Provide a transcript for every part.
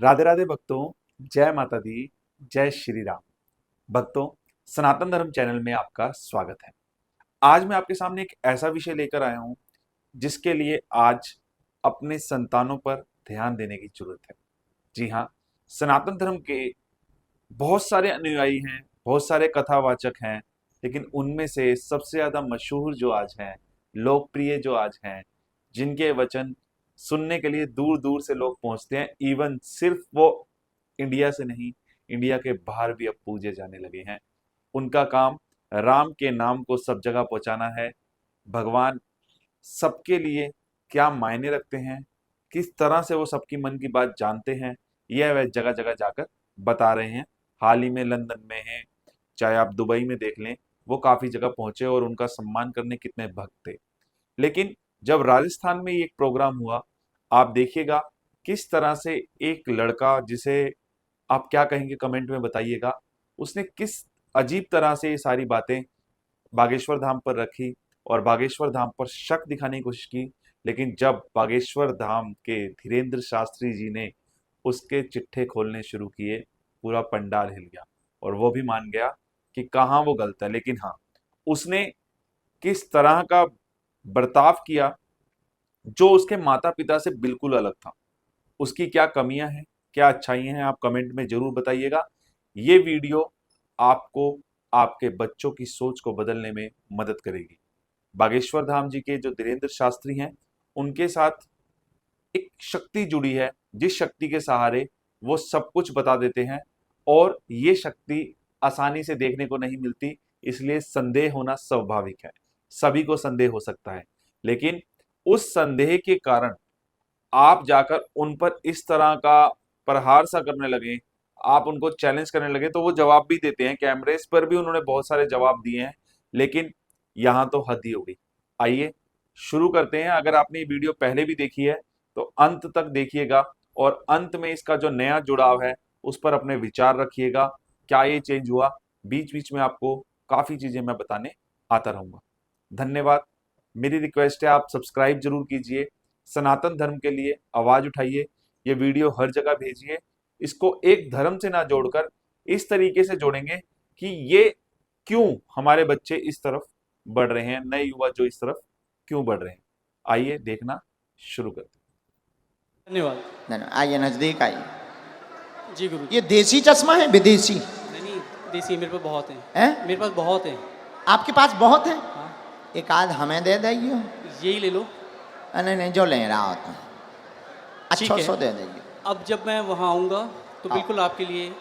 राधे राधे भक्तों, जय माता दी, जय श्री राम। भक्तों, सनातन धर्म चैनल में आपका स्वागत है। आज मैं आपके सामने एक ऐसा विषय लेकर आया हूं जिसके लिए आज अपने संतानों पर ध्यान देने की जरूरत है। जी हाँ, सनातन धर्म के बहुत सारे अनुयायी हैं, बहुत सारे कथावाचक हैं, लेकिन उनमें से सबसे ज्यादा मशहूर जो आज हैं, लोकप्रिय जो आज हैं, जिनके वचन सुनने के लिए दूर दूर से लोग पहुंचते हैं, इवन सिर्फ वो इंडिया से नहीं, इंडिया के बाहर भी अब पूजे जाने लगे हैं। उनका काम राम के नाम को सब जगह पहुंचाना है। भगवान सबके लिए क्या मायने रखते हैं, किस तरह से वो सबकी मन की बात जानते हैं, यह वह जगह जगह जाकर बता रहे हैं। हाल ही में लंदन में है, चाहे आप दुबई में देख लें, वो काफी जगह पहुंचे और उनका सम्मान करने कितने भक्त थे। लेकिन जब राजस्थान में ये एक प्रोग्राम हुआ, आप देखिएगा किस तरह से एक लड़का, जिसे आप क्या कहेंगे कमेंट में बताइएगा, उसने किस अजीब तरह से ये सारी बातें बागेश्वर धाम पर रखी और बागेश्वर धाम पर शक दिखाने की कोशिश की। लेकिन जब बागेश्वर धाम के धीरेन्द्र शास्त्री जी ने उसके चिट्ठे खोलने शुरू किए, पूरा पंडाल हिल गया और वो भी मान गया कि कहाँ वो गलत है। लेकिन हाँ, उसने किस तरह का बर्ताव किया जो उसके माता पिता से बिल्कुल अलग था। उसकी क्या कमियां हैं, क्या अच्छाइयां हैं, आप कमेंट में जरूर बताइएगा। ये वीडियो आपको आपके बच्चों की सोच को बदलने में मदद करेगी। बागेश्वर धाम जी के जो धीरेन्द्र शास्त्री हैं, उनके साथ एक शक्ति जुड़ी है, जिस शक्ति के सहारे वो सब कुछ बता देते हैं और ये शक्ति आसानी से देखने को नहीं मिलती, इसलिए संदेह होना स्वाभाविक है। सभी को संदेह हो सकता है, लेकिन उस संदेह के कारण आप जाकर उन पर इस तरह का प्रहार सा करने लगे, आप उनको चैलेंज करने लगे, तो वो जवाब भी देते हैं। कैमरेस पर भी उन्होंने बहुत सारे जवाब दिए हैं, लेकिन यहां तो हद ही हो गई। आइए शुरू करते हैं। अगर आपने ये वीडियो पहले भी देखी है तो अंत तक देखिएगा और अंत में इसका जो नया जुड़ाव है उस पर अपने विचार रखिएगा। क्या ये चेंज हुआ? बीच बीच में आपको काफी चीजें मैं बताने आता रहूंगा। धन्यवाद। मेरी रिक्वेस्ट है, आप सब्सक्राइब जरूर कीजिए, सनातन धर्म के लिए आवाज उठाइए, ये वीडियो हर जगह भेजिए। इसको एक धर्म से ना जोड़कर इस तरीके से जोड़ेंगे कि ये क्यों हमारे बच्चे इस तरफ बढ़ रहे हैं, नए युवा जो इस तरफ क्यों बढ़ रहे हैं। आइए देखना शुरू करते हैं। धन्यवाद। धन्यवाद। आइए नजदीक आइए। जी गुरु जी। ये देसी चश्मा है विदेशी? नहीं, देसी मेरे पास बहुत है। हैं? मेरे पास बहुत है। आपके पास बहुत है? हाँ, एक आध हमें दे देंगे। यही ले लो। नहीं नहीं, जो ले रहा हो तो ठीक अच्छा है। सो दे देंगे। अब जब मैं वहाँ आऊँगा तो हाँ। बिल्कुल आपके लिए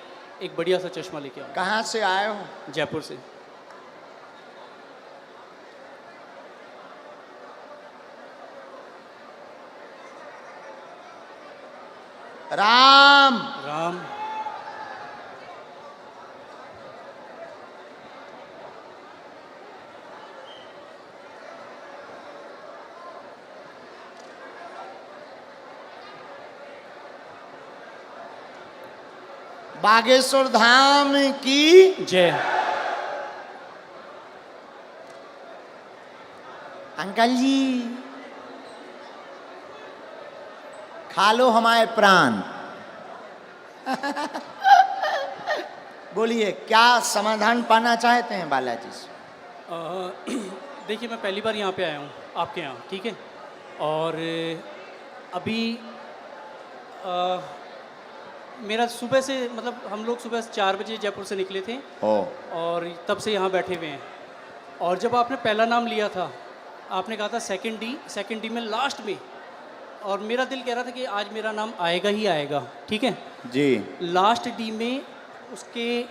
एक बढ़िया सा चश्मा लेके आऊँगा। कहाँ से आए हो? जयपुर से। राम राम। बागेश्वर धाम की जय। अंकल जी, खा लो हमारे प्राण। बोलिए, क्या समाधान पाना चाहते हैं बालाजी से? देखिए, मैं पहली बार यहाँ पे आया हूँ आपके यहाँ, ठीक है। और अभी मेरा सुबह से, मतलब हम लोग सुबह 4 बजे जयपुर से निकले थे और तब से यहाँ बैठे हुए हैं। और जब आपने पहला नाम लिया था, आपने कहा था सेकंड डी में लास्ट में, और मेरा दिल कह रहा था कि आज मेरा नाम आएगा ही आएगा, ठीक है जी। लास्ट डी में उसके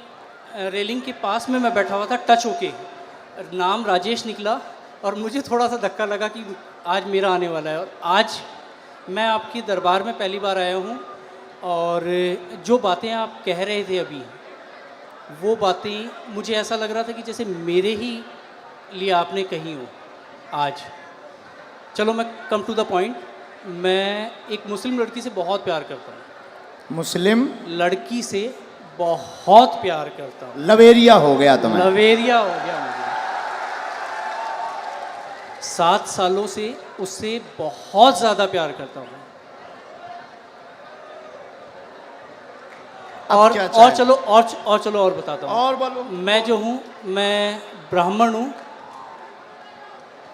रेलिंग के पास में मैं बैठा हुआ था, टच होके नाम राजेश निकला और मुझे थोड़ा सा धक्का लगा कि आज मेरा आने वाला है। और आज मैं आपके दरबार में पहली बार आया हूँ और जो बातें आप कह रहे थे अभी, वो बातें मुझे ऐसा लग रहा था कि जैसे मेरे ही लिए आपने कही हो आज। चलो मैं कम टू द पॉइंट। मैं एक मुस्लिम लड़की से बहुत प्यार करता हूँ। मुस्लिम लड़की से बहुत प्यार करता हूँ। लवेरिया हो गया तुम्हें? लवेरिया हो गया मुझे। 7 सालों से उससे बहुत ज़्यादा प्यार करता हूँ। और क्या और चाहे? चलो और चलो और बताता हूँ। और बोलो। मैं जो हूँ, मैं ब्राह्मण हूँ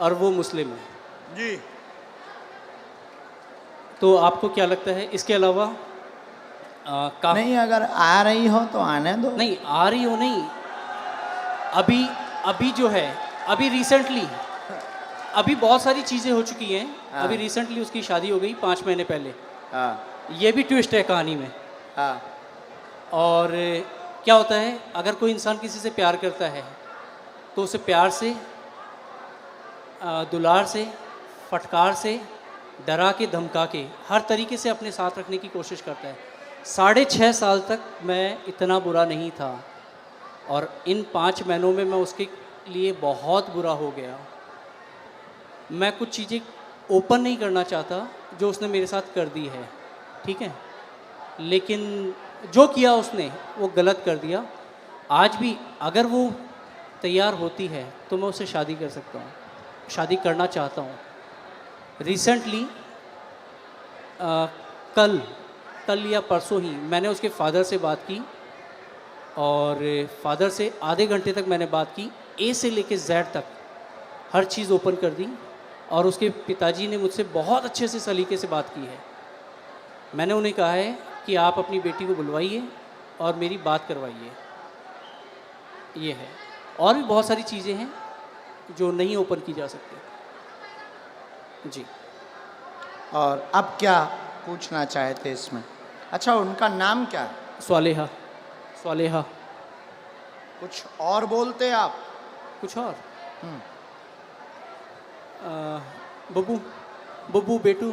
और वो मुस्लिम है। जी। तो आपको क्या लगता है इसके अलावा नहीं, अगर आ रही हो तो आने दो। नहीं आ रही हो नहीं, अभी अभी जो है, अभी रिसेंटली, अभी बहुत सारी चीज़ें हो चुकी हैं। हाँ। अभी रिसेंटली उसकी शादी हो गई 5 महीने पहले। हाँ ये भी ट्विस्ट है कहानी में। हाँ और क्या होता है, अगर कोई इंसान किसी से प्यार करता है तो उसे प्यार से, दुलार से, फटकार से, डरा के, धमका के, हर तरीके से अपने साथ रखने की कोशिश करता है। 6.5 साल तक मैं इतना बुरा नहीं था और इन 5 महीनों में मैं उसके लिए बहुत बुरा हो गया। मैं कुछ चीज़ें ओपन नहीं करना चाहता जो उसने मेरे साथ कर दी है, ठीक है, लेकिन जो किया उसने वो गलत कर दिया। आज भी अगर वो तैयार होती है तो मैं उससे शादी कर सकता हूँ, शादी करना चाहता हूँ। रिसेंटली कल या परसों ही मैंने उसके फादर से बात की और फादर से आधे घंटे तक मैंने बात की, ए से लेके जेड तक हर चीज़ ओपन कर दी और उसके पिताजी ने मुझसे बहुत अच्छे से सलीके से बात की है। मैंने उन्हें कहा है कि आप अपनी बेटी को बुलवाइए और मेरी बात करवाइए। ये है, और भी बहुत सारी चीज़ें हैं जो नहीं ओपन की जा सकती। जी। और अब क्या पूछना चाहते इसमें? अच्छा, उनका नाम क्या है? स्वालेहा। स्वालेहा। कुछ और बोलते आप? कुछ और? बब्बू, बब्बू, बेटू,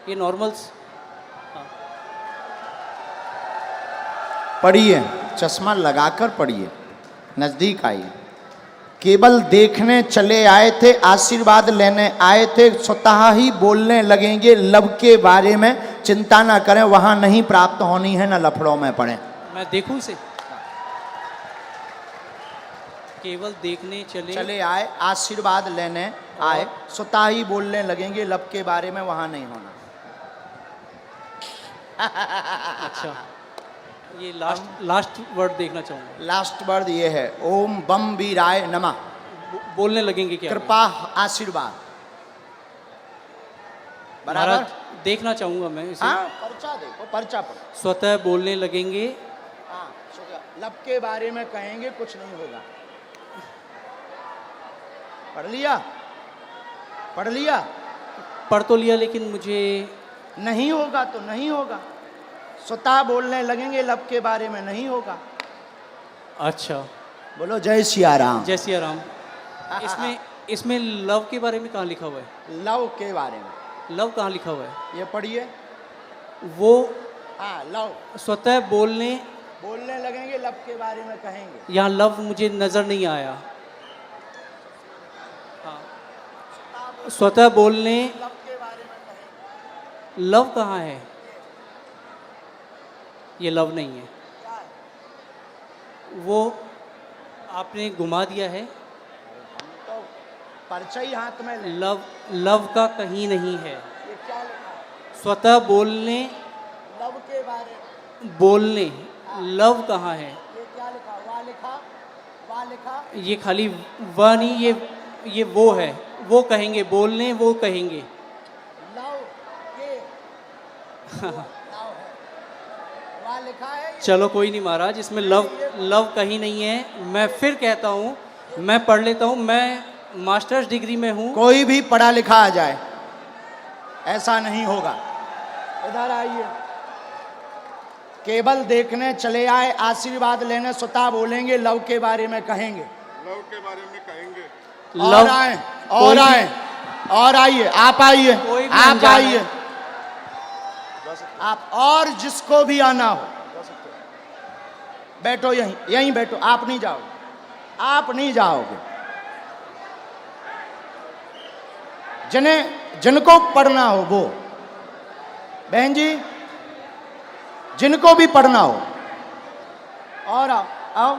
ये नॉर्मल्स। पढ़िए, चश्मा लगाकर पढ़िए, नज़दीक आइए। केवल देखने चले आए थे, आशीर्वाद लेने आए थे, स्वतः ही बोलने लगेंगे लव के बारे में। चिंता ना करें, वहाँ नहीं प्राप्त होनी है, ना लफड़ों में पड़े। मैं देखूं इसे? केवल देखने चले आए, आशीर्वाद लेने आए, स्वतः ही बोलने लगेंगे लव के बारे में, वहाँ नहीं होना। अच्छा, ये लास्ट वर्ड देखना चाहूँगा। लास्ट वर्ड ये है, ओम बम वीराय नमः। बोलने लगेंगे क्या? कृपा आशीर्वाद। बराबर? महाराज, देखना चाहूँगा मैं इसे। हाँ, पर्चा देखो, पर्चा पढ़ो। स्वतः बोलने लगेंगे। हाँ, लब के बारे में कहेंगे, कुछ नहीं होगा। पढ़ लिया? पढ़ लिया? पढ़ तो लिया, लेकिन मुझे नहीं होगा तो नहीं होगा। स्वतः बोलने लगेंगे लब के बारे में, नहीं होगा। अच्छा, बोलो जय सिया राम। जय सिया राम। इसमें लव के बारे में कहाँ लिखा हुआ है? लव के बारे में लव कहाँ लिखा हुआ है? ये पढ़िए। वो हाँ, लव। स्वतः बोलने लगेंगे लब के बारे में कहेंगे। यहाँ लव मुझे नजर नहीं आया। हाँ, स्वतः बोलने, लब के बारे में कहेंगे। लव कहाँ है? ये लव नहीं है, वो आपने घुमा दिया है। तो पर्चा ही हाथ में ले। लव का कहीं नहीं है। ये क्या लिखा है? स्वतः बोलने, लव के बारे में बोलने, लव कहाँ है? ये क्या लिखा? वाह लिखा, वाह लिखा। ये खाली वह नहीं, ये वो है, वो कहेंगे, बोलने वो कहेंगे। लव के लव है, वाह लिखा है। चलो कोई नहीं महाराज, इसमें लव कहीं नहीं है। मैं फिर कहता हूँ, मैं पढ़ लेता हूँ, मैं मास्टर्स डिग्री में हूँ। कोई भी पढ़ा लिखा आ जाए, ऐसा नहीं होगा। इधर आइए। केवल देखने चले आए, आशीर्वाद लेने स्वतः बोलेंगे लव के बारे में कहेंगे। लव के बारे में कहेंगे। और आए, और आए, और आइए। आप आइए, कोई भी आप अनजान आइए, आप। और जिसको भी आना हो बैठो, यहीं बैठो। आप नहीं जाओगे, आप नहीं जाओगे। जिनको पढ़ना हो वो, बहन जी, जिनको भी पढ़ना हो, और आओ आओ।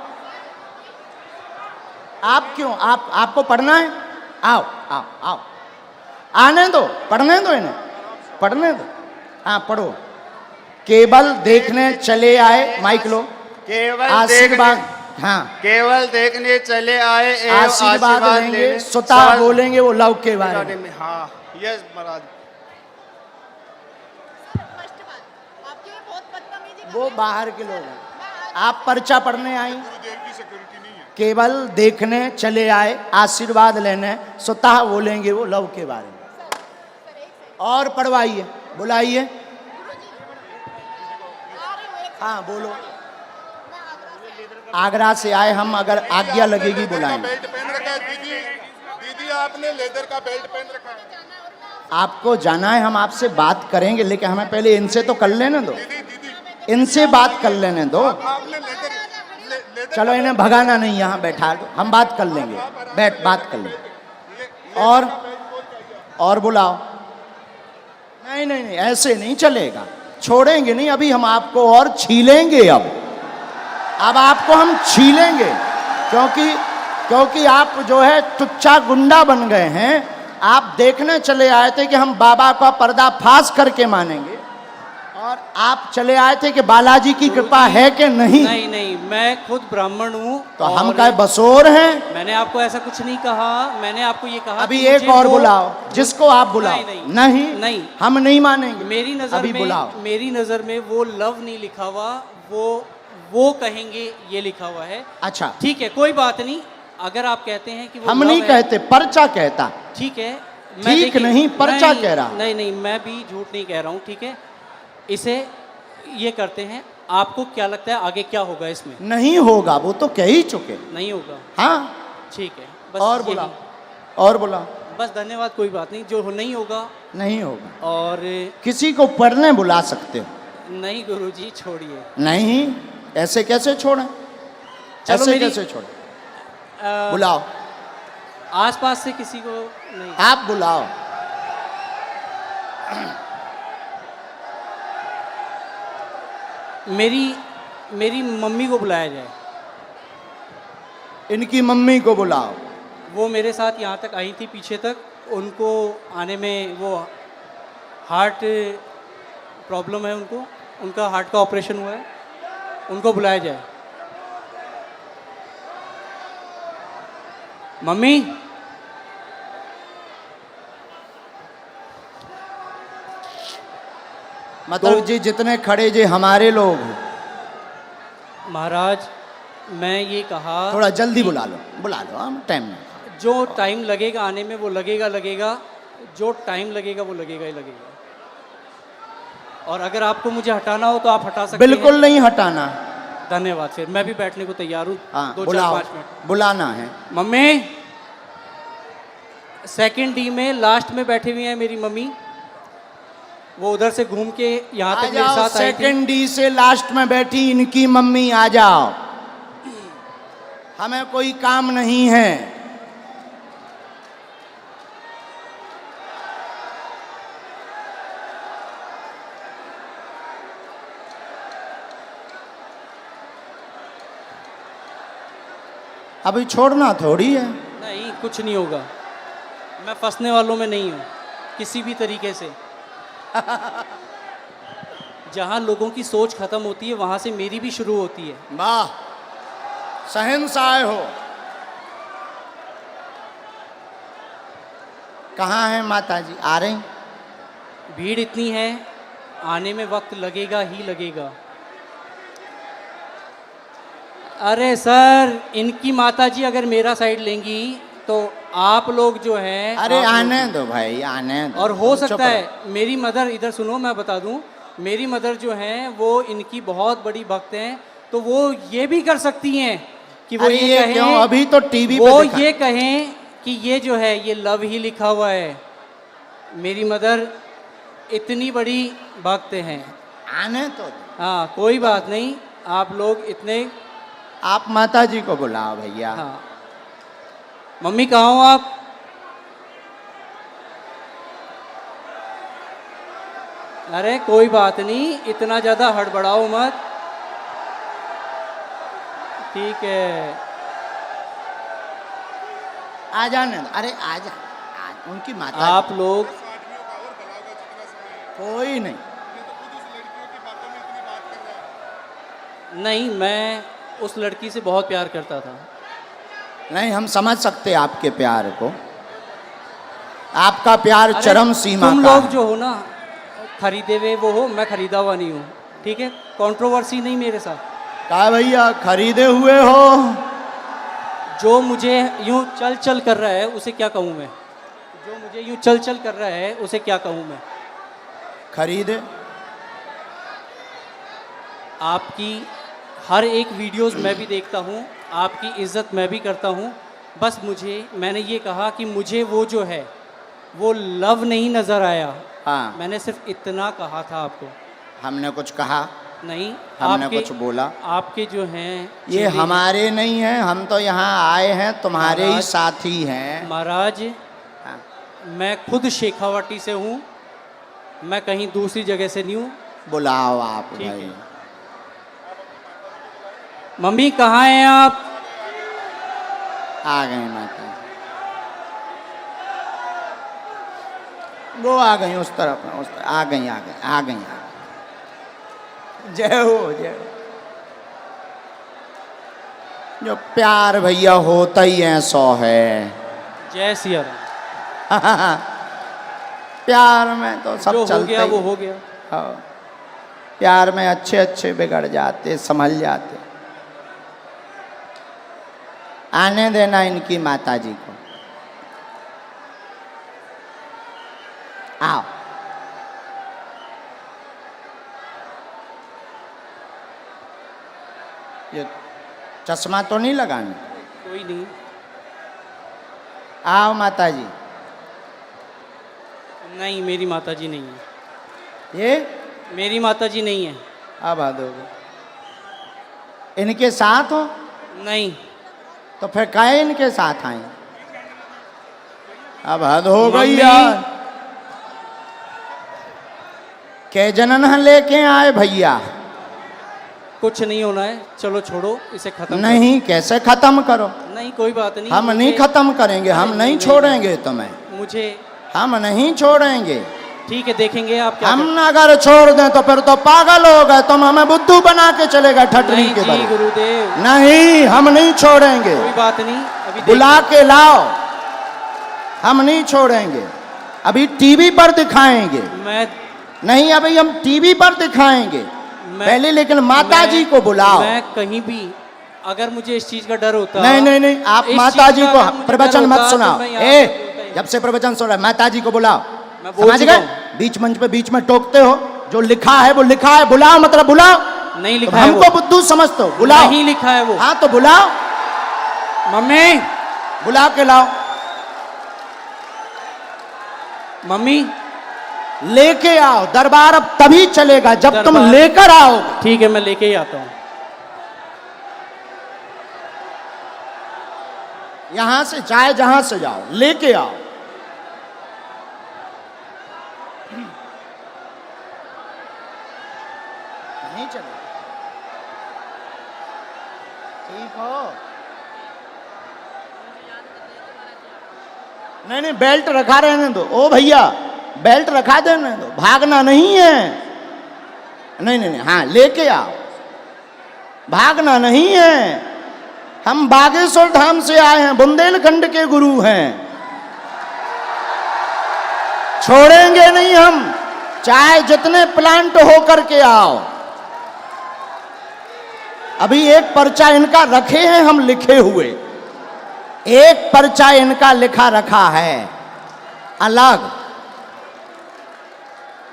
आप क्यों? आपको पढ़ना है? आओ आओ आओ, आने दो, पढ़ने दो इन्हें, पढ़ने दो। हाँ, पढ़ो। केवल देखने चले आए, माइक लो, केवल आशीर्वाद, हाँ केवल देखने चले आए एवं आशीर्वाद लेंगे, लेने स्वतः सवाल बोलेंगे वो लव के बारे बारे में। में। हाँ यस महाराज। फर्स्ट बात आपके लिए बहुत बदतमीजी कर वो रहे हैं। बाहर के लोग हैं, आप पर्चा पढ़ने आई, गुरुदेव की सिक्योरिटी नहीं है। केवल देखने चले आए, आशीर्वाद लेने, स्वतः बोलेंगे वो लव के बारे में। और पढ़वाइए, बुलाइए, आ रही हूँ एक हाँ बोलो। आगरा से आए हम, अगर आज्ञा लगेगी लेदर का बुलाएंगे। बेल्ट पहन रखा है दीदी। दीदी आपने लेदर का बेल्ट पहन रखा है। आपको जाना है, हम आपसे बात करेंगे, लेकिन हमें पहले इनसे तो कर लेने दो, दीदी दीदी इनसे बात कर लेने दो। आपने लेदर चलो इन्हें भगाना नहीं, यहाँ बैठा दो, हम बात कर लेंगे, बैठ बात कर लेंगे। और बुलाओ। नहीं नहीं नहीं, ऐसे नहीं चलेगा, छोड़ेंगे नहीं, अभी हम आपको और छीलेंगे। अब आपको हम छीलेंगे, क्योंकि आप जो है टुच्चा गुंडा बन गए हैं। आप देखने चले आए थे कि हम बाबा का पर्दाफाश करके मानेंगे, और आप चले आए थे कि बालाजी की कृपा है कि नहीं। नहीं नहीं, मैं खुद ब्राह्मण हूँ। तो हम और क्या बसोर हैं? मैंने आपको ऐसा कुछ नहीं कहा, मैंने आपको ये कहा अभी कि एक मुझे और वो- बुलाओ, जिसको आप बुलाओ। नहीं, नहीं नहीं। हम नहीं मानेंगे। मेरी नजर अभी में बुलाओ। मेरी नजर में वो लव नहीं लिखा हुआ, वो कहेंगे ये लिखा हुआ है। अच्छा, ठीक है, कोई बात नहीं। अगर आप कहते हैं कि वो हम love नहीं है, कहते, पर्चा कहता। ठीक है। ठीक देखिए, नहीं, पर्चा कह रहा। नहीं नहीं, मैं भी झूठ नहीं कह रहा हूँ, ठीक है। इसे ये करते हैं, आपको क्या लगता है आगे क्या होगा इसमें? नहीं होगा, वो तो कह ही चुके। नहीं होगा, हाँ, ठीक है। बस और यही। बुलाओ, और बुलाओ। बस धन्यवाद, कोई बात नहीं। जो नहीं होगा, नहीं होगा। और किसी को पढ़ने बुला सकते हो? नहीं गुरुजी, छोड़िए। नहीं, ऐसे कैसे छोड़ें? चलो ऐसे मेरी- कैसे छोड़ें? अ, बुलाओ, आसपास से किसी को नहीं। आप बुलाओ। मेरी मम्मी को बुलाया जाए। इनकी मम्मी को बुलाओ। वो मेरे साथ यहाँ तक आई थी, पीछे तक। उनको आने में वो हार्ट प्रॉब्लम है, उनका हार्ट का ऑपरेशन हुआ है, उनको बुलाया जाए। मम्मी, मतलब जी जितने खड़े जे हमारे लोग हैं। महाराज मैं ये कहा, थोड़ा जल्दी बुला लो, हम टाइम नहीं। जो टाइम लगेगा आने में वो लगेगा, जो टाइम लगेगा वो लगेगा ही लगेगा। और अगर आपको मुझे हटाना हो तो आप हटा सकते हैं। बिल्कुल नहीं हटाना। धन्यवाद, फिर मैं भी बैठने को तैयार हूँ। हाँ, 2-4-5 बुलाओ, मिनट। बुलाना है। मम्मी, सेकंड डी में लास्ट में बैठी हुई है मेरी मम्मी। वो उधर से घूम के यहाँ आ तक मेरे जाओ, साथ आई थी। सेकंड डी से लास्ट में बैठी इनकी मम्मी, आ जाओ। हमें कोई काम नहीं है। अभी छोड़ना थोड़ी है। नहीं, कुछ नहीं होगा। मैं फंसने वालों में नहीं हूँ किसी भी तरीके से। जहाँ लोगों की सोच खत्म होती है वहाँ से मेरी भी शुरू होती है। वाह, शहंशाह हो। कहाँ है माता जी? आ रही? भीड़ इतनी है, आने में वक्त लगेगा ही लगेगा। अरे सर, इनकी माताजी अगर मेरा साइड लेंगी तो आप लोग जो हैं, अरे आप लोग- आने दो भाई, आने दो। और हो चुप सकता रहो। है मेरी मदर, इधर सुनो मैं बता दूं, मेरी मदर जो हैं वो इनकी बहुत बड़ी भक्त हैं, तो वो ये भी कर सकती हैं कि वो अरे ये कहें, क्यों? अभी तो टीवी पे वो दिखा। ये कहें कि ये जो है ये लव ही लिखा हुआ है। मेरी मदर इतनी बड़ी भक्त हैं। आने तो। हाँ, कोई बात नहीं, आप लोग इतने। आप माता जी को बुलाओ भैया। हाँ, मम्मी कहाँ हो आप? अरे कोई बात नहीं, इतना ज़्यादा हड़बड़ाओ मत, ठीक है। आ जाने दो। अरे आ जा, उनकी माता आप लोग कोई नहीं। ये तो खुद उस लड़कियों की बातों में नहीं, मैं उस लड़की से बहुत प्यार करता था। नहीं, हम समझ सकते हैं आपके प्यार को। आपका प्यार अरे, चरम सीमा तुम का लोग है। जो हो ना, खरीदे हुए वो हो, मैं खरीदा हुआ नहीं हूँ, ठीक है? कंट्रोवर्सी नहीं मेरे साथ। कहा भैया खरीदे हुए हो? जो मुझे यूं चल चल कर रहा है उसे क्या कहूँ मैं? जो मुझे यूं चल चल कर रहा है उसे क्या कहूँ मैं? खरीदे? आपकी हर एक वीडियोस मैं भी देखता हूँ, आपकी इज्जत मैं भी करता हूँ। बस मैंने ये कहा कि मुझे वो जो है वो लव नहीं नज़र आया। हाँ, मैंने सिर्फ इतना कहा था आपको। हमने कुछ कहा? नहीं, हमने कुछ बोला? आपके जो हैं ये चेले- हमारे नहीं हैं, हम तो यहाँ आए हैं तुम्हारे ही महाराज- साथी हैं। महाराज, हाँ। मैं खुद शेखावाटी से हूँ, मैं कहीं दूसरी जगह से नहीं हूँ। बुलाओ आप ठीक भाई। है। मम्मी कहाँ हैं आप? आ गए माता, वो आ गई उस तरफ, आ गई। जय हो, जय हो। जो प्यार भैया होता ही है 100 है। जय सिया राम। प्यार में तो सब जो हो चलता गया ही वो है। हो गया। हाँ। प्यार में अच्छे अच्छे बिगड़ जाते, संभल जाते। आने देना इनकी माता जी को। आओ। ये चश्मा तो नहीं लगाना? कोई नहीं। आओ माता जी। नहीं, मेरी माता जी नहीं है। ये मेरी माता जी नहीं है। अब हद हो गई। इनके साथ हो नहीं, तो फिर काहे इनके साथ आए? अब हद हो गई मम्मी। यार। के जनन लेके आए भैया? कुछ नहीं होना है, चलो छोड़ो इसे खत्म करो। नहीं, कैसे खत्म करो? नहीं, कोई बात नहीं। हम नहीं खत्म करेंगे, हम नहीं छोड़ेंगे तुम्हें, मुझे हम नहीं छोड़ेंगे। ठीक है, देखेंगे आप क्या हम अगर छोड़ दें तो फिर तो पागल हो गए, तुम हमें बुद्धू बना के चले गए ठटरी नहीं के जी बल। गुरुदेव, नहीं, हम नहीं छोड़ेंगे। कोई बात नहीं। अभी बुला के लाओ, हम नहीं छोड़ेंगे। अभी टीवी पर दिखाएंगे। मैं नहीं, अभी हम टीवी पर दिखाएंगे पहले, लेकिन माता जी को बुलाओ। मैं कहीं भी अगर मुझे इस चीज का डर होता। नहीं नहीं नहीं, आप इस माता चीज जी का को अगर मुझे प्रवचन डर मत होता, सुनाओ। तो मैं यहाँ पे बोलता ही जब से प्रवचन सुन रहा है, माता जी को बुलाओ। मैं बोल समझ चुका गए? हूँ। बीच मंच पे बीच में टोकते हो, जो लिखा है वो लिखा है, बुलाओ मतलब बुलाओ। नहीं तुम लिखा है वो। हमको बुद्धू समझते हो, बुलाओ। नहीं लिखा है वो। हाँ तो बुलाओ, मम्मी, बुला के लाओ। मम्मी लेके आओ। दरबार अब तभी चलेगा जब तुम दरबार- लेकर आओ। ठीक है, मैं लेके ही आता हूँ। यहां से चाहे जहां से जाओ, लेके आओ। नहीं चलेगा। ठीक हो? नहीं नहीं, बेल्ट रखा रहने दो। ओ भैया, बेल्ट रखा देने दो, भागना नहीं है। नहीं नहीं नहीं, हाँ लेके आओ, भागना नहीं है। हम बागेश्वर धाम से आए हैं, बुंदेलखंड के गुरु हैं, छोड़ेंगे नहीं हम, चाहे जितने प्लांट होकर के आओ। अभी एक पर्चा इनका रखे हैं हम लिखे हुए, एक पर्चा इनका लिखा रखा है अलग।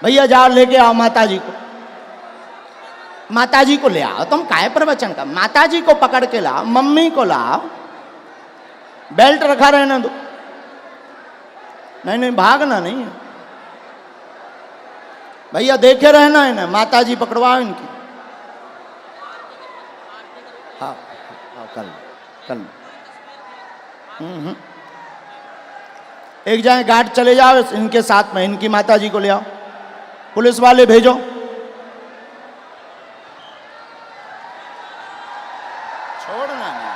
भैया जाओ लेके आओ माता जी को। माता जी को ले आओ, तुम काय प्रवचन का? माता जी को पकड़ के लाओ, मम्मी को लाओ, बेल्ट रखा रहने दो। नहीं नहीं, भागना नहीं है भैया, देखे रहना इन्हें। माता जी पकड़वाओ इनकी। हाँ हाँ, कल कल एक जाए गार्ड चले जाओ इनके साथ में, इनकी माता जी को ले आओ। पुलिस वाले भेजो। छोड़ना नहीं,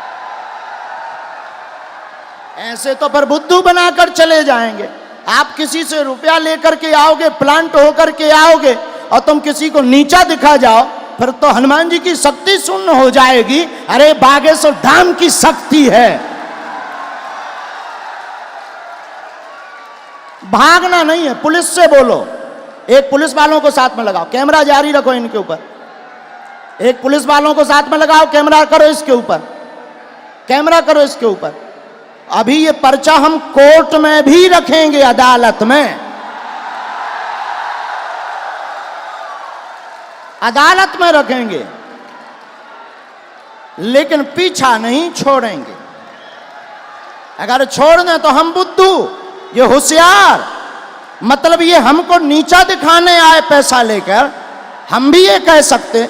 ऐसे तो पर बुद्धू बनाकर चले जाएंगे। आप किसी से रुपया लेकर के आओगे, प्लांट होकर के आओगे, और तुम किसी को नीचा दिखा जाओ फिर तो हनुमान जी की शक्ति शून्य हो जाएगी। अरे बागेश्वर धाम की शक्ति है। भागना नहीं है, पुलिस से बोलो। एक पुलिस वालों को साथ में लगाओ, कैमरा जारी रखो इनके ऊपर। एक पुलिस वालों को साथ में लगाओ, कैमरा करो इसके ऊपर, कैमरा करो इसके ऊपर। अभी ये पर्चा हम कोर्ट में भी रखेंगे, अदालत में, अदालत में रखेंगे, लेकिन पीछा नहीं छोड़ेंगे। अगर छोड़ दें तो हम बुद्धू, ये होशियार, मतलब ये हमको नीचा दिखाने आए पैसा लेकर, हम भी ये कह सकते।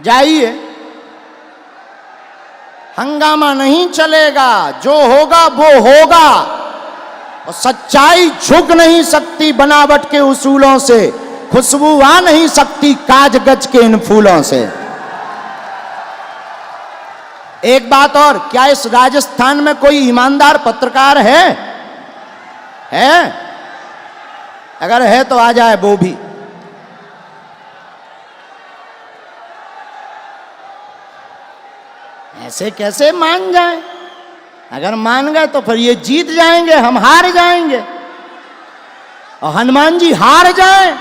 जाइए, हंगामा नहीं चलेगा, जो होगा वो होगा। और सच्चाई झुक नहीं सकती बनावट के उसूलों से, खुशबू आ नहीं सकती काज गज के इन फूलों से। एक बात और, क्या इस राजस्थान में कोई ईमानदार पत्रकार है? अगर है तो आ जाए वो भी। ऐसे कैसे मान जाए? अगर मान गए तो फिर ये जीत जाएंगे, हम हार जाएंगे, और हनुमान जी हार जाए।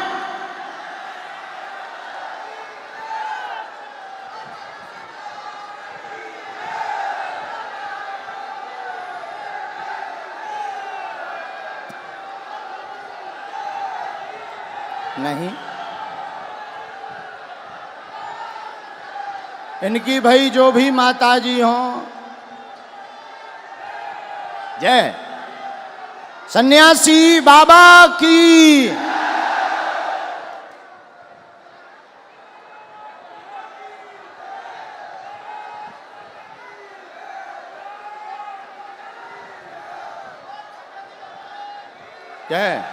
नहीं, इनकी भाई जो भी माता जी हों, जय सन्यासी बाबा की। जय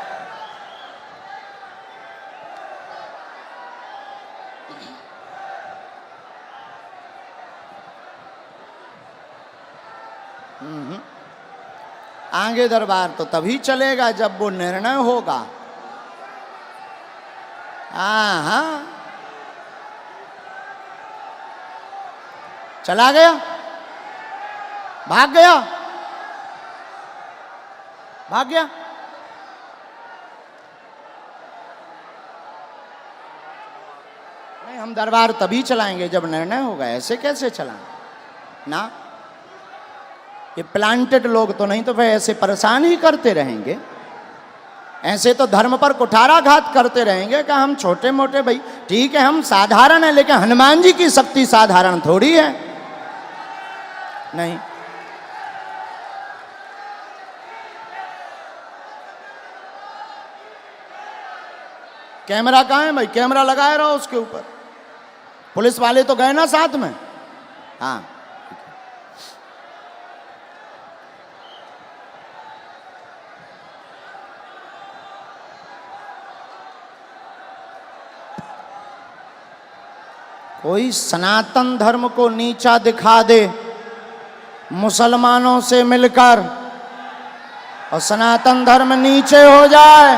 आगे दरबार तो तभी चलेगा जब वो निर्णय होगा। हाँ, चला गया, भाग गया, भाग गया। नहीं, हम दरबार तभी चलाएंगे जब निर्णय होगा। ऐसे कैसे चलाएं ना? ये प्लांटेड लोग तो नहीं, तो फिर ऐसे परेशान ही करते रहेंगे। ऐसे तो धर्म पर कुठाराघात करते रहेंगे कि हम छोटे मोटे, भाई ठीक है हम साधारण है, लेकिन हनुमान जी की शक्ति साधारण थोड़ी है। नहीं, कैमरा कहाँ है भाई? कैमरा लगाए रहो उसके ऊपर। पुलिस वाले तो गए ना साथ में। हाँ, कोई सनातन धर्म को नीचा दिखा दे मुसलमानों से मिलकर, और सनातन धर्म नीचे हो जाए,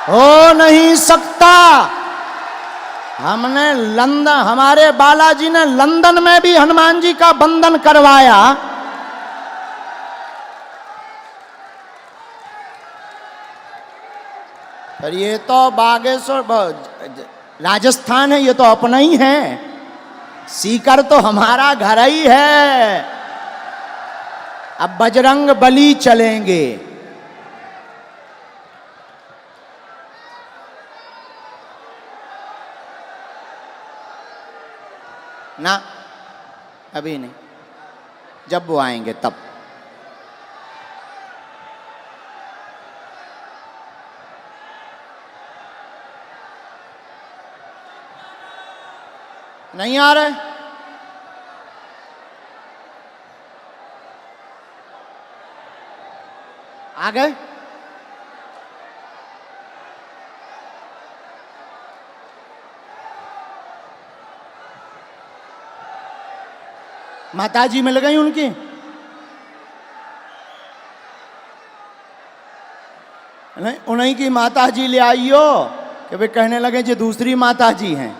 हो नहीं सकता। हमने लंदन, हमारे बालाजी ने लंदन में भी हनुमान जी का बंधन करवाया। पर ये तो बागेश्वर राजस्थान है, ये तो अपना ही है। सीकर तो हमारा घर ही है। अब बजरंग बली चलेंगे। ना, अभी नहीं, जब वो आएंगे तब। नहीं आ रहे? आ गए? माताजी मिल गई उनकी? नहीं उन्हीं की माता जी ले आइयो कि वे कहने लगे जो दूसरी माता जी हैं,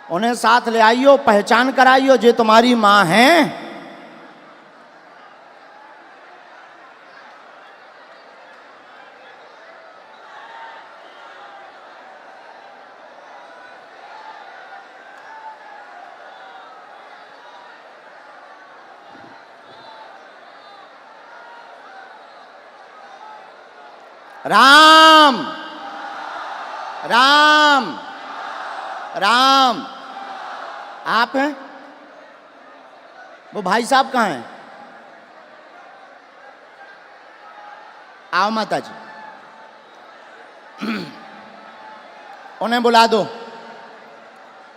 उन्हें साथ ले आइयो, पहचान कराइयो जो तुम्हारी माँ हैं। राम राम राम। आप हैं? वो भाई साहब कहाँ हैं? आओ माता जी, उन्हें बुला दो,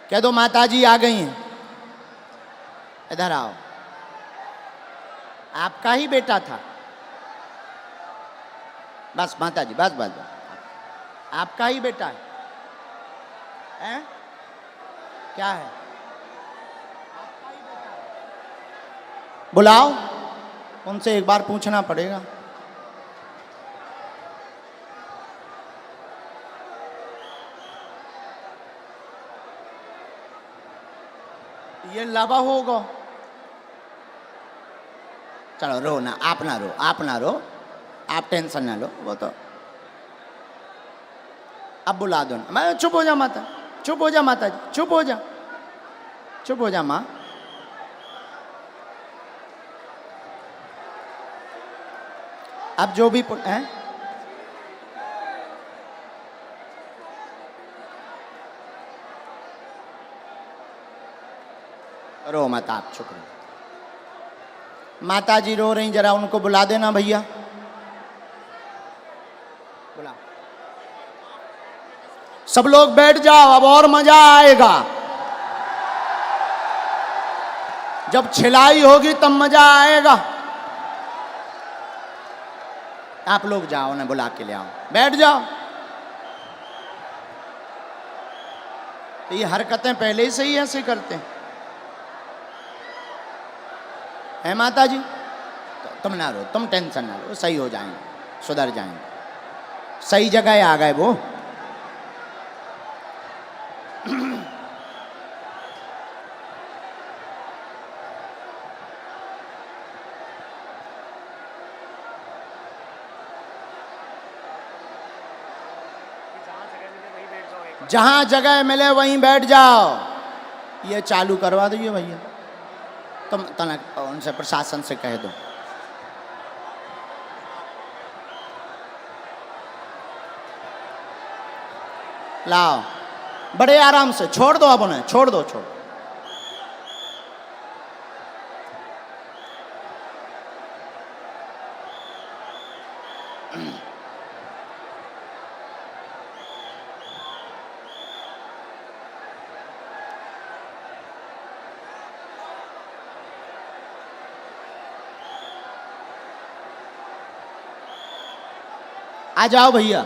कह दो माता जी आ गई हैं, इधर आओ। आपका ही बेटा था? बस माता जी, बस बस बस, आपका ही बेटा है? हैं? क्या है? आपका ही बेटा है? बुलाओ, उनसे एक बार पूछना पड़ेगा। ये लावा होगा। चलो रो ना, आप ना रो, आप ना रो, आप टेंशन ना लो, वो तो अब बुला दो ना। मैं चुप हो जा माता, चुप हो जा माता जी, चुप हो जा, चुप हो जा माँ। अब जो भी हैं, रो मत, आप चुप रहो। माता जी रो रही, जरा उनको बुला देना भैया, बुला। सब लोग बैठ जाओ, अब और मजा आएगा। जब छिलाई होगी तब मजा आएगा। आप लोग जाओ ना, बुला के ले आओ, बैठ जाओ। तो ये हरकतें पहले से ही ऐसे करते हैं, है माता जी? तो तुम ना रो, तुम टेंशन ना लो, सही हो जाएंगे, सुधर जाएंगे, सही जगह आ गए वो। जहां जगह मिले वहीं बैठ जाओ। ये चालू करवा दीजिए भैया, तुम तनक उनसे प्रशासन से कह दो। लाओ, बड़े आराम से छोड़ दो, अब उन्हें छोड़ दो, छोड़। आ जाओ भैया,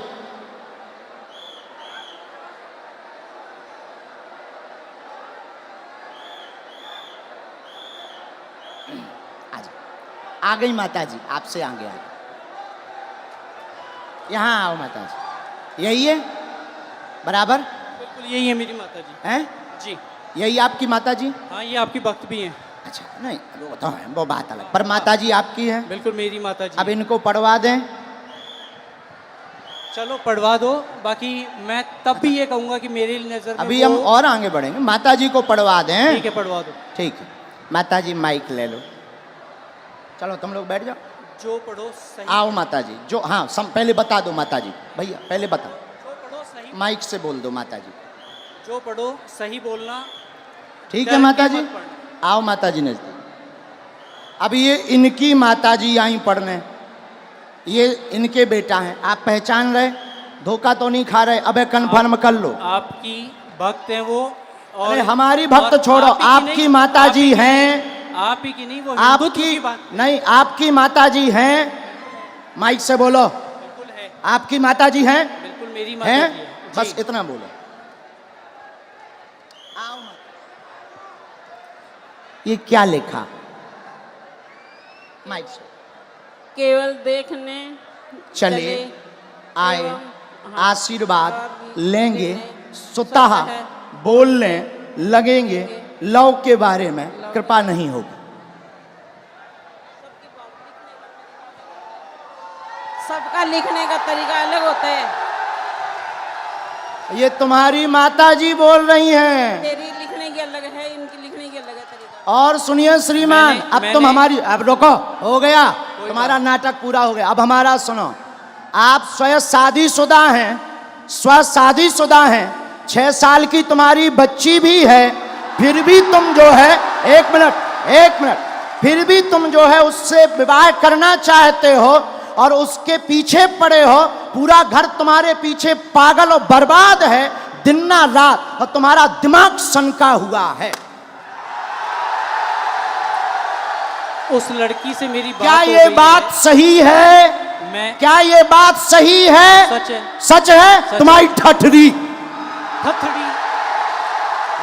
आ गई माता जी, आपसे आगे आ गई। यहाँ आओ माता जी, यही है बराबर? बिल्कुल यही है मेरी माता जी। हैं? जी यही आपकी माता जी? हाँ, ये आपकी भक्त भी हैं। अच्छा, नहीं वो तो है, वो बात अलग, पर माता जी आपकी है? बिल्कुल मेरी माता जी। अब इनको पढ़वा दें। चलो पढ़वा दो, बाकी मैं तब भी ये कहूँगा कि मेरी नज़र में अभी हम और आगे बढ़ेंगे, माता जी को पढ़वा दें। ठीक है, पढ़वा दो। ठीक है, माता जी माइक ले लो, चलो तुम लोग बैठ जाओ। जो पढ़ो सही, आओ माता जी, जो हाँ पहले बता दो माता जी, भैया पहले बताओ, जो पढ़ो सही, माइक से बोल दो माता जी। जो पढ़ो सही बोलना। ठीक डर है माता के जी, मत पढ़ना। आओ माता जी नजदीक। अब ये इनकी माता जी आई पढ़ने, ये इनके बेटा हैं, आप पहचान रहे, धोखा तो नहीं खा रहे? अबे कन्फर्म कर लो। आपकी भक्त हैं वो, और अरे हमारी भक्त और छोड़ो, आप ही की आपकी नहीं, माता आप ही जी की हैं, नहीं, आप ही की नहीं, वो हिंदुत्व आपकी की बात। नहीं, आपकी माता जी हैं, माइक से बोलो, बिल्कुल है, आपकी माता जी हैं? बिल्कुल मेरी माता हैं? जी है। बस जी। इतना बोलो। आओ माता। ये क्या लिखा? माइक से। केवल देखने चले आए एवं आशीर्वाद लेंगे स्वतः बोलने लगेंगे लव के बारे में कृपा नहीं होगी। सबका लिखने का तरीका अलग होता है। ये तुम्हारी माता जी बोल रही हैं। मेरी लिखने की अलग है, इनकी लिखने की अलग है तरीका। और सुनिए श्रीमान, अब तुम हमारी, अब रोको, हो गया तुम्हारा नाटक पूरा हो गया। अब हमारा सुनो। आप स्वयं शादीशुदा हैं, शादीशुदा हैं, 6 साल की तुम्हारी बच्ची भी है, फिर भी तुम जो है, एक मिनट, फिर भी तुम जो है उससे विवाह करना चाहते हो और उसके पीछे पड़े हो। पूरा घर तुम्हारे पीछे पागल और बर्बाद है दिन ना रात, और तुम्हारा दिमाग सनका हुआ है। उस लड़की से मेरी बात क्या हो ये गई बात है। सही है? मैं क्या ये बात सही है? सच है। सच है। सच तुम्हारी ठठरी थथड़ी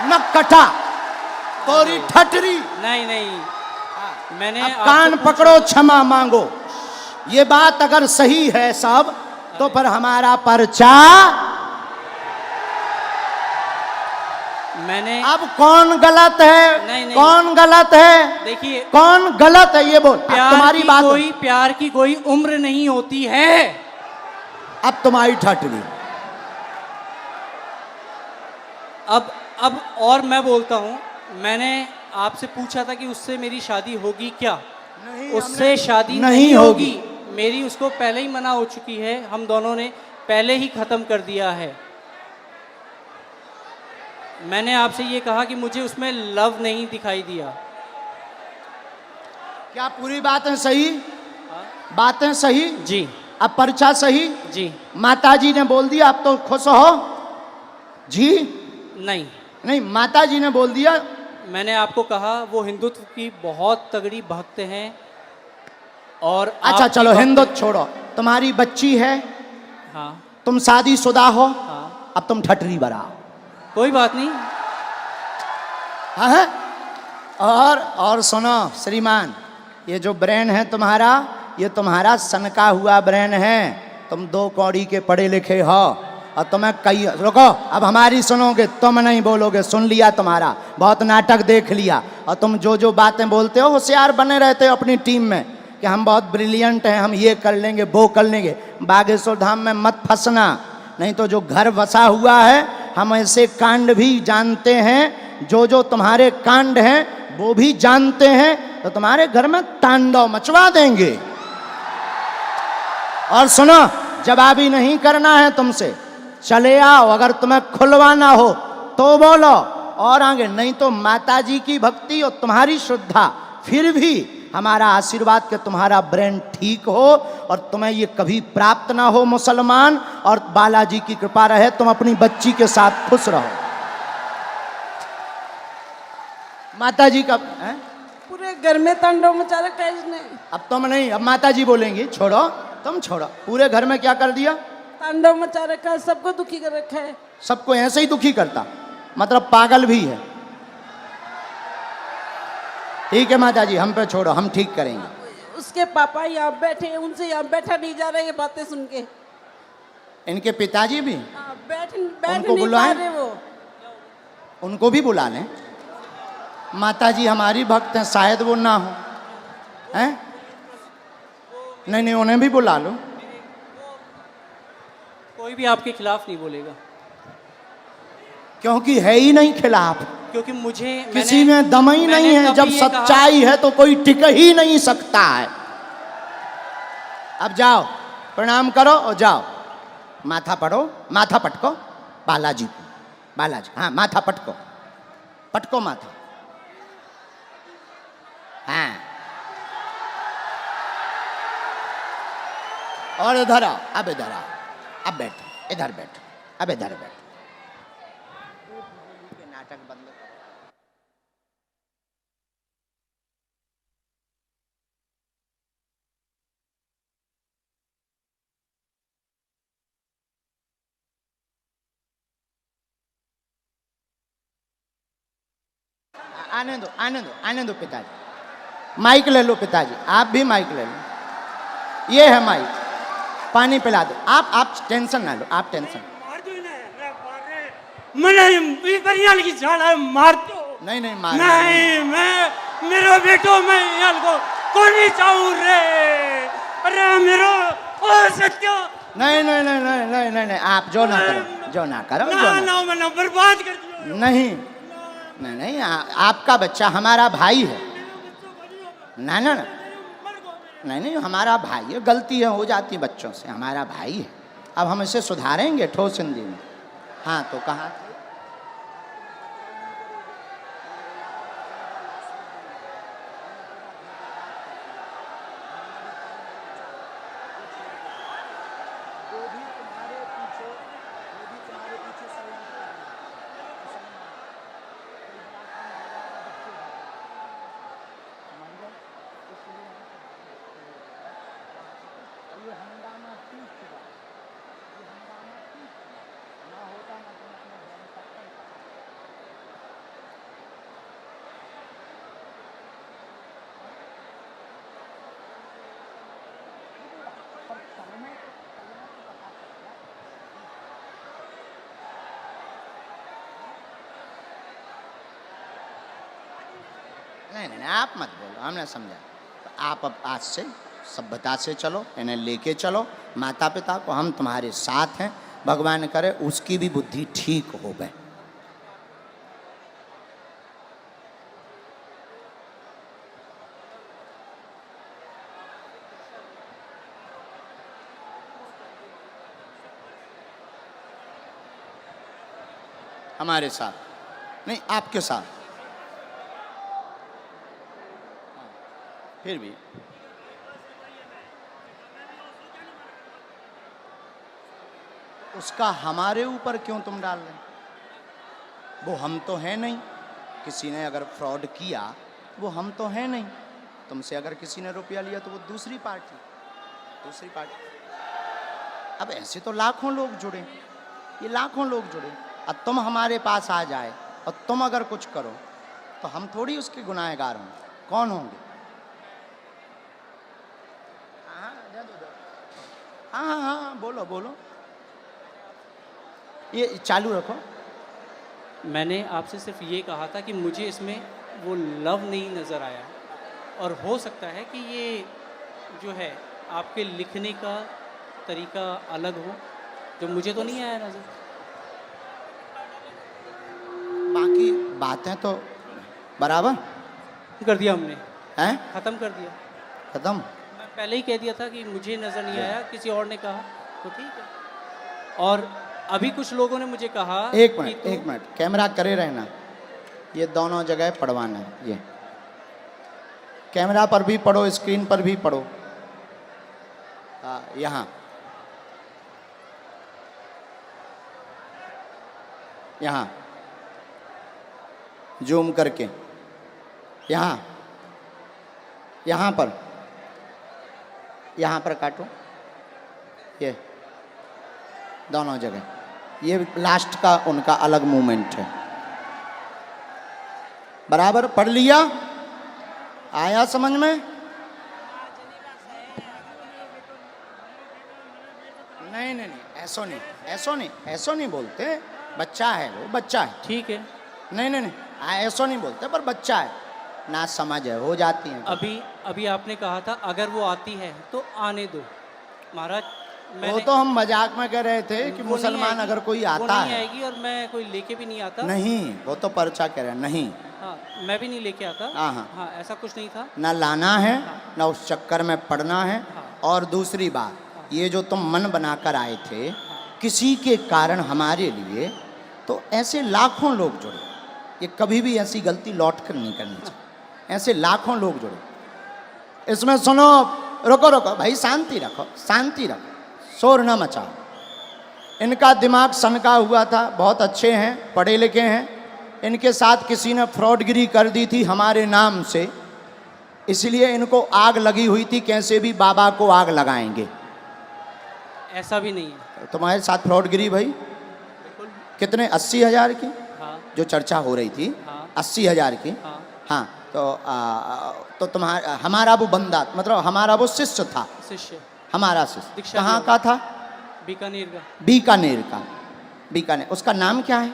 न कटा तोरी ठठरी। नहीं मैंने अब आपसे कान पूछा- पकड़ो, क्षमा मांगो। ये बात अगर सही है सब, तो फिर हमारा पर्चा। मैंने अब कौन गलत है? नहीं। कौन गलत है? देखिए, कौन गलत है ये बोल। अब तुम्हारी बात, प्यार की कोई उम्र नहीं होती है। अब तुम्हारी ठठरी। अब और मैं बोलता हूँ, मैंने आपसे पूछा था कि उससे मेरी शादी होगी क्या? उससे शादी नहीं होगी। मेरी उसको पहले ही मना हो चुकी है, हम दोनों ने पहले ही खत्म कर दिया है। मैंने आपसे ये कहा कि मुझे उसमें लव नहीं दिखाई दिया। क्या पूरी बातें सही? बातें सही? जी अब पर्चा सही? जी माताजी ने बोल दिया, अब तो खुश हो जी? नहीं, माताजी ने बोल दिया। मैंने आपको कहा वो हिंदुत्व की बहुत तगड़ी भक्त हैं। और अच्छा आपकी चलो भक्त- हिंदुत्व छोड़ो, तुम्हारी बच्ची है, हाँ तुम शादीशुदा हो, हाँ, अब तुम ठठरी बराओ। कोई बात नहीं। हाँ? और सुनो श्रीमान, ये जो ब्रेन है तुम्हारा, ये तुम्हारा सनका हुआ ब्रेन है। तुम 2 कौड़ी के पढ़े लिखे हो, और तुम्हें कई, रुको, अब हमारी सुनोगे, तुम नहीं बोलोगे। सुन लिया तुम्हारा, बहुत नाटक देख लिया, और तुम जो बातें बोलते हो होशियार बने रहते हो अपनी टीम में कि हम बहुत ब्रिलियंट हैं, हम ये कर लेंगे वो कर लेंगे। बागेश्वर धाम में मत फंसना, नहीं तो जो घर बसा हुआ है, हम ऐसे कांड भी जानते हैं, जो तुम्हारे कांड हैं वो भी जानते हैं, तो तुम्हारे घर में तांडव मचवा देंगे। और सुनो, जवाबी नहीं करना है तुमसे, चले आओ। अगर तुम्हें खुलवाना हो तो बोलो, और आगे नहीं तो माताजी की भक्ति और तुम्हारी श्रद्धा, फिर भी हमारा आशीर्वाद कि तुम्हारा ब्रेन ठीक हो और तुम्हें ये कभी प्राप्त ना हो मुसलमान, और बालाजी की कृपा रहे, तुम अपनी बच्ची के साथ खुश रहो। माताजी का पूरे घर में तांडव मचा रखा है इसने। अब तुम नहीं, अब माताजी बोलेंगी, छोड़ो, तुम छोड़ो। पूरे घर में क्या कर दिया? तांडव मचा रखा है, सबको दुखी कर रखा है। सबको ऐसे ही दुखी करता, मतलब पागल भी है। ठीक है माताजी, हम पे छोड़ो, हम ठीक करेंगे। उसके पापा यहाँ बैठे हैं, उनसे यहाँ बैठा नहीं जा रहा, ये बातें सुन के। इनके पिताजी भी, हाँ, बैठ उनको नहीं पा बुलाएं? रहे वो। उनको भी बुला लें। माताजी हमारी भक्त हैं, शायद वो ना हो, हैं? नहीं, उन्हें भी बुला लो। कोई भी आपके खिलाफ नहीं बोलेगा, क्योंकि है ही नहीं खिलाफ, क्योंकि मुझे किसी में दम ही नहीं है। जब सच्चाई है तो कोई टिक ही नहीं सकता है। अब जाओ, प्रणाम करो और जाओ, माथा पढ़ो, माथा पटको बालाजी को, बालाजी, हाँ माथा पटको, पटको माथा, हाँ। और इधर आओ, अब इधर आओ, अब बैठो, इधर बैठो, अब इधर बैठो। नाटक बंद करो। आने दो पिताजी। माइक ले लो पिताजी, आप भी माइक ले लो, ये है माइक। पानी पिला दो। आप टेंशन ना लो, आप टेंशन। मैंने परियाल की झाड़ा मार दो। नहीं नहीं मार नहीं, मैं मेरा बेटो मैं याल को कोनी चाहूं रे। अरे मेरो ओ सत्य। नहीं नहीं नहीं नहीं नहीं नहीं नहीं, आप जो ना करो, जो ना करो, जो ना ना। ना मैंने बर्बाद कर दिया। नहीं नहीं नहीं, आपका बच्चा हमारा भाई है। ना ना ना, नहीं नहीं, हमारा भाई है, गलती है हो जाती है बच्चों से, हमारा भाई है। अब हम इसे सुधारेंगे ठोस हिंदी में। हाँ तो कहाँ थे? नहीं नहीं, आप मत बोलो, हमने समझा। तो आप अब आज से सभ्यता से चलो, इन्हें लेके चलो। माता पिता को हम तुम्हारे साथ हैं, भगवान करे उसकी भी बुद्धि ठीक हो गए। हमारे साथ नहीं, आपके साथ। फिर भी उसका हमारे ऊपर क्यों तुम डाल रहे? वो हम तो हैं नहीं। किसी ने अगर फ्रॉड किया वो हम तो हैं नहीं। तुमसे अगर किसी ने रुपया लिया तो वो दूसरी पार्टी। अब ऐसे तो लाखों लोग जुड़े, ये लाखों लोग जुड़े। अब तुम हमारे पास आ जाए और तुम अगर कुछ करो तो हम थोड़ी उसके गुनाहगार होंगे। कौन होंगे? हाँ हाँ हाँ, बोलो बोलो, ये चालू रखो। मैंने आपसे सिर्फ ये कहा था कि मुझे इसमें वो लव नहीं नज़र आया, और हो सकता है कि ये जो है आपके लिखने का तरीका अलग हो, जो मुझे तो नहीं आया नज़र। बाकी बातें तो बराबर कर दिया हमने, हैं, ख़त्म कर दिया। खत्म। मैं पहले ही कह दिया था कि मुझे नज़र नहीं आया, किसी और ने कहा तो ठीक है। और अभी कुछ लोगों ने मुझे कहा एक कि मिनट तू- एक मिनट, कैमरा करे रहना। ये दोनों जगह पढ़वाना है। ये कैमरा पर भी पढ़ो, स्क्रीन पर भी पढ़ो। यहाँ यहाँ जूम करके, यहाँ यहाँ पर काटो। ये दोनों जगह, ये लास्ट का उनका अलग मूवमेंट है। बराबर पढ़ लिया? आया समझ में? नहीं नहीं नहीं, ऐसो नहीं बोलते। बच्चा है वो, बच्चा है। ठीक है। नहीं नहीं नहीं, ऐसो नहीं बोलते, पर बच्चा है ना, समझ है, हो जाती है। अभी आपने कहा था अगर वो आती है तो आने दो महाराज। वो तो हम मजाक में कह रहे थे कि वो नहीं मुसलमान आएगी, अगर कोई वो आता नहीं है। आएगी, और मैं कोई लेके भी नहीं आता। नहीं, वो तो पर्चा कह रहे हैं। नहीं, हाँ, मैं भी नहीं लेके आता। हाँ, हाँ। हाँ, ऐसा कुछ नहीं था। ना लाना है, ना उस चक्कर में पड़ना है। और दूसरी बात, ये जो तुम मन बनाकर आए थे किसी के कारण हमारे लिए, तो ऐसे लाखों लोग जुड़े। ये कभी भी ऐसी गलती लौट कर नहीं करनी चाहिए। ऐसे लाखों लोग जुड़े। इसमें सुनो, रुको भाई, शांति रखो, शोर न मचाओ। इनका दिमाग सनका हुआ था, बहुत अच्छे हैं, पढ़े लिखे हैं। इनके साथ किसी ने फ्रॉडगिरी कर दी थी हमारे नाम से, इसलिए इनको आग लगी हुई थी, कैसे भी बाबा को आग लगाएंगे। ऐसा भी नहीं है। तुम्हारे साथ फ्रॉडगिरी भाई कितने? 80,000 की हाँ जो चर्चा हो रही थी, हाँ 80,000 की। हाँ हाँ तो तुम्हारा, हमारा वो बंदा, मतलब हमारा वो शिष्य था, शिष्य। हमारा शिष्य दीक्षा कहाँ लिया का था? बीकानेर का। बीकानेर का। बीकानेर, उसका नाम क्या है?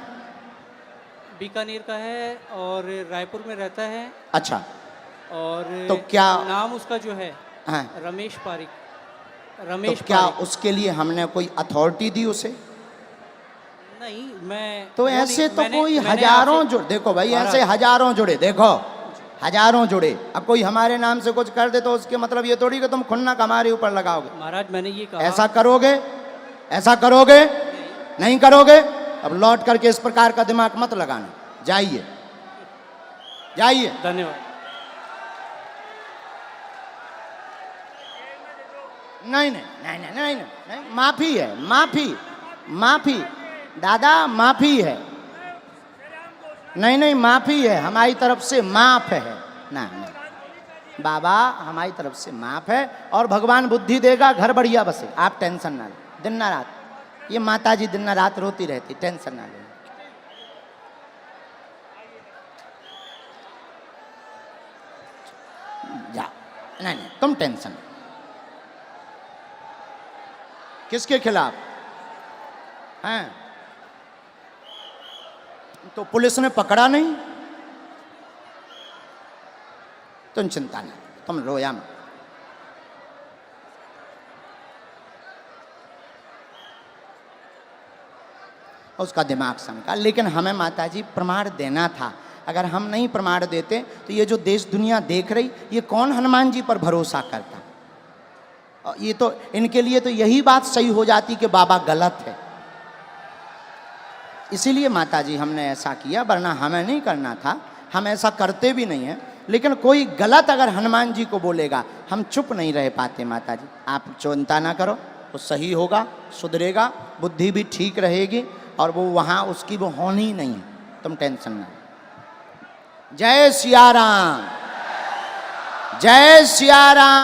बीकानेर का है और रायपुर में रहता है। अच्छा, और तो क्या नाम उसका जो है हाँ, रमेश पारिक। तो रमेश क्या पारिक। उसके लिए हमने कोई अथॉरिटी दी उसे? नहीं, मैं तो वो ऐसे नहीं- तो मैंने- कोई मैंने हजारों आपसे- जुड़े, देखो भाई महाराज, ऐसे हजारों जुड़े, देखो हजारों जुड़े। अब कोई हमारे नाम से कुछ कर दे तो उसके मतलब ये थोड़ी कि तुम खुन्नक हमारे ऊपर लगाओगे। महाराज मैंने ये कहा। ऐसा करोगे? ऐसा करोगे? नहीं करोगे? अब लौट करके इस प्रकार का दिमाग मत लगाना। जाइए, जाइए। धन्यवाद। नहीं नहीं नहीं नहीं नहीं नहीं, नहीं। माफी है, माफी, माफी दादा, माफी है। नहीं नहीं, माफी है हमारी तरफ से, माफ है ना। नहीं बाबा, हमारी तरफ से माफ है और भगवान बुद्धि देगा, घर बढ़िया बसे, आप टेंशन ना लें। दिन ना रात ये माता जी दिन ना रात रोती रहती, टेंशन ना लें। जा, नहीं नहीं तुम टेंशन। किसके खिलाफ हैं? तो पुलिस ने पकड़ा नहीं? तुम चिंता न, तुम रोया मत। उसका दिमाग सनका, लेकिन हमें माताजी प्रमाण देना था। अगर हम नहीं प्रमाण देते तो ये जो देश दुनिया देख रही, ये कौन हनुमान जी पर भरोसा करता? और ये तो इनके लिए तो यही बात सही हो जाती कि बाबा गलत है। इसीलिए माताजी हमने ऐसा किया, वरना हमें नहीं करना था। हम ऐसा करते भी नहीं हैं, लेकिन कोई गलत अगर हनुमान जी को बोलेगा, हम चुप नहीं रह पाते। माताजी आप चिंता ना करो, वो सही होगा, सुधरेगा, बुद्धि भी ठीक रहेगी और वो वहाँ उसकी वो होनी नहीं है, तुम टेंशन ना। जय सिया राम, जय सिया राम।